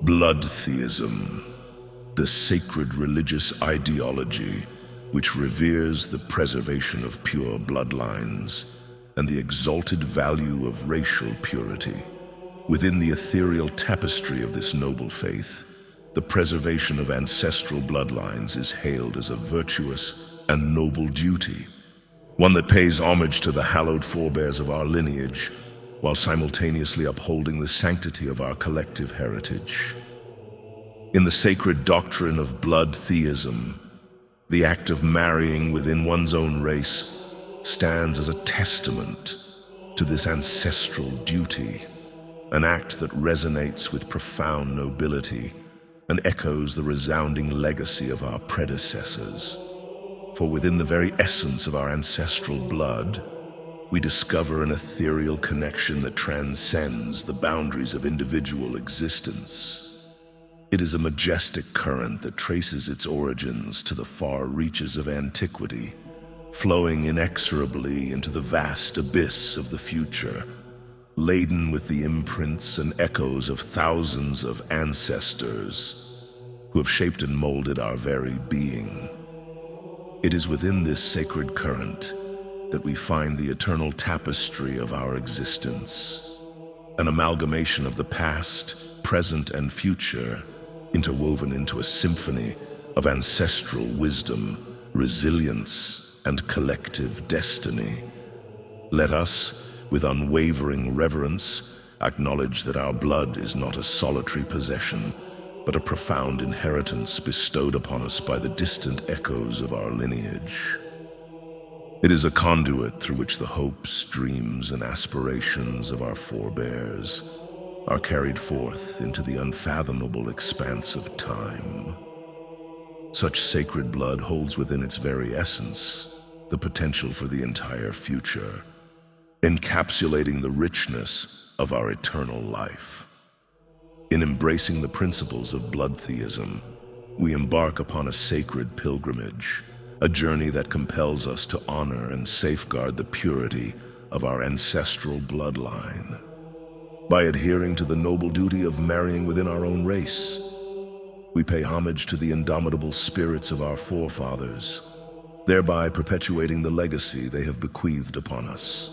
Bloodtheism, the sacred religious ideology which reveres the preservation of pure bloodlines and the exalted value of racial purity. Within the ethereal tapestry of this noble faith, the preservation of ancestral bloodlines is hailed as a virtuous and noble duty, one that pays homage to the hallowed forebears of our lineage, while simultaneously upholding the sanctity of our collective heritage. In the sacred doctrine of blood theism, the act of marrying within one's own race stands as a testament to this ancestral duty, an act that resonates with profound nobility and echoes the resounding legacy of our predecessors. For within the very essence of our ancestral blood, we discover an ethereal connection that transcends the boundaries of individual existence. It is a majestic current that traces its origins to the far reaches of antiquity, flowing inexorably into the vast abyss of the future, laden with the imprints and echoes of thousands of ancestors who have shaped and molded our very being. It is within this sacred current that we find the eternal tapestry of our existence, an amalgamation of the past, present, and future, interwoven into a symphony of ancestral wisdom, resilience, and collective destiny. Let us, with unwavering reverence, acknowledge that our blood is not a solitary possession, but a profound inheritance bestowed upon us by the distant echoes of our lineage. It is a conduit through which the hopes, dreams, and aspirations of our forebears are carried forth into the unfathomable expanse of time. Such sacred blood holds within its very essence the potential for the entire future, encapsulating the richness of our eternal life. In embracing the principles of blood theism, we embark upon a sacred pilgrimage, a journey that compels us to honor and safeguard the purity of our ancestral bloodline. By adhering to the noble duty of marrying within our own race, we pay homage to the indomitable spirits of our forefathers, thereby perpetuating the legacy they have bequeathed upon us.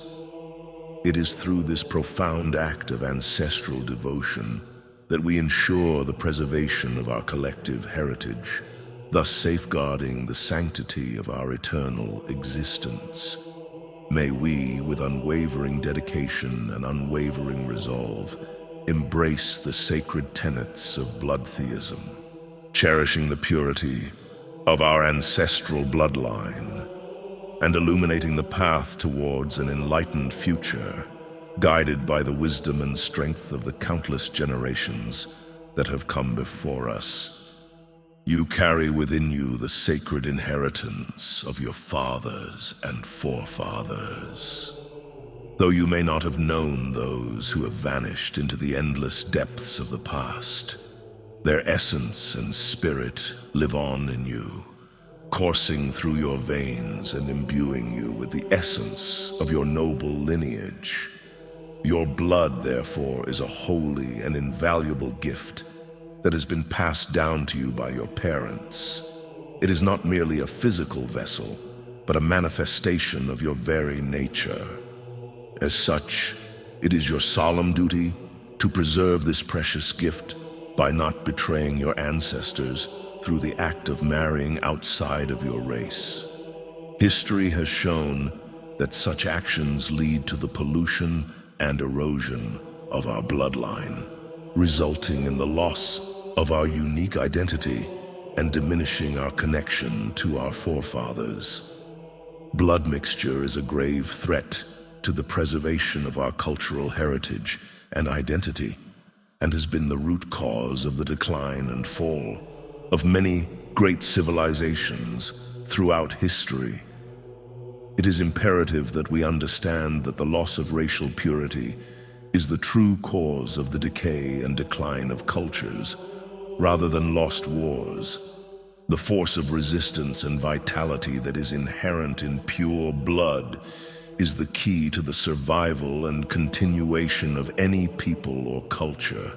It is through this profound act of ancestral devotion that we ensure the preservation of our collective heritage, thus safeguarding the sanctity of our eternal existence. May we, with unwavering dedication and unwavering resolve, embrace the sacred tenets of blood theism, cherishing the purity of our ancestral bloodline and illuminating the path towards an enlightened future, guided by the wisdom and strength of the countless generations that have come before us. You carry within you the sacred inheritance of your fathers and forefathers. Though you may not have known those who have vanished into the endless depths of the past, their essence and spirit live on in you, coursing through your veins and imbuing you with the essence of your noble lineage. Your blood, therefore, is a holy and invaluable gift that has been passed down to you by your parents. It is not merely a physical vessel, but a manifestation of your very nature. As such, it is your solemn duty to preserve this precious gift by not betraying your ancestors through the act of marrying outside of your race. History has shown that such actions lead to the pollution and erosion of our bloodline, resulting in the loss of our unique identity and diminishing our connection to our forefathers. Blood mixture is a grave threat to the preservation of our cultural heritage and identity, and has been the root cause of the decline and fall of many great civilizations throughout history. It is imperative that we understand that the loss of racial purity is the true cause of the decay and decline of cultures, rather than lost wars. The force of resistance and vitality that is inherent in pure blood is the key to the survival and continuation of any people or culture.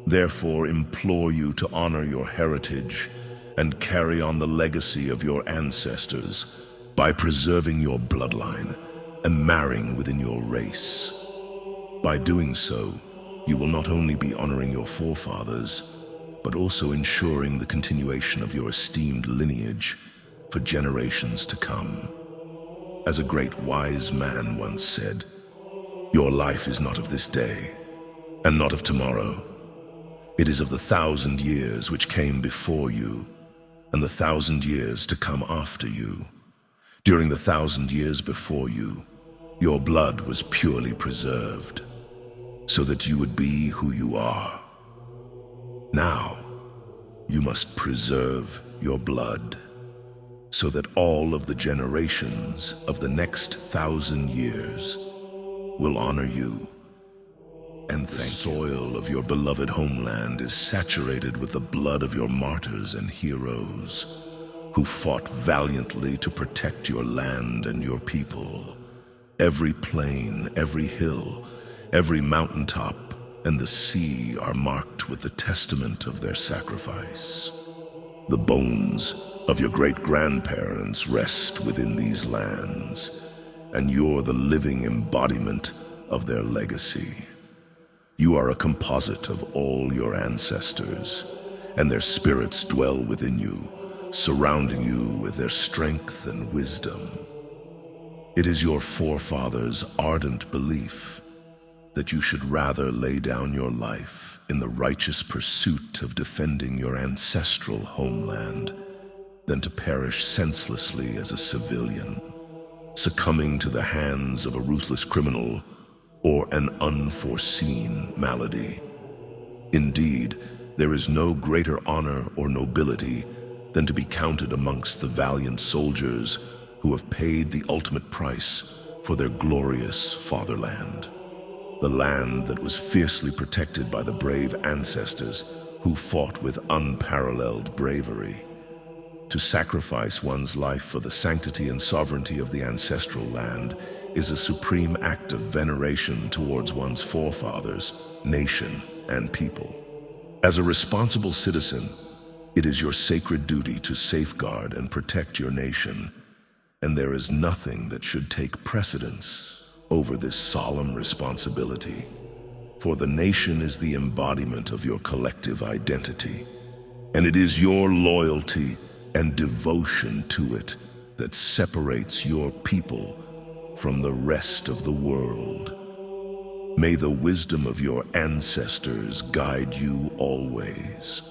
Therefore, implore you to honor your heritage and carry on the legacy of your ancestors by preserving your bloodline and marrying within your race. By doing so, you will not only be honoring your forefathers, but also ensuring the continuation of your esteemed lineage for generations to come. As a great wise man once said, "Your life is not of this day, and not of tomorrow. It is of the 1,000 years which came before you, and the 1,000 years to come after you. During the 1,000 years before you, your blood was purely preserved, so that you would be who you are. Now, you must preserve your blood, so that all of the generations of the next 1,000 years will honor you and thank you. The soil of your beloved homeland is saturated with the blood of your martyrs and heroes who fought valiantly to protect your land and your people. Every plain, every hill, every mountaintop, and the sea are marked with the testament of their sacrifice. The bones of your great-grandparents rest within these lands, and you're the living embodiment of their legacy. You are a composite of all your ancestors, and their spirits dwell within you, surrounding you with their strength and wisdom. It is your forefathers' ardent belief that you should rather lay down your life in the righteous pursuit of defending your ancestral homeland than to perish senselessly as a civilian, succumbing to the hands of a ruthless criminal or an unforeseen malady. Indeed, there is no greater honor or nobility than to be counted amongst the valiant soldiers who have paid the ultimate price for their glorious fatherland. The land that was fiercely protected by the brave ancestors who fought with unparalleled bravery. To sacrifice one's life for the sanctity and sovereignty of the ancestral land is a supreme act of veneration towards one's forefathers, nation, and people. As a responsible citizen, it is your sacred duty to safeguard and protect your nation, and there is nothing that should take precedence over this solemn responsibility. For the nation is the embodiment of your collective identity, and it is your loyalty and devotion to it that separates your people from the rest of the world. May the wisdom of your ancestors guide you always.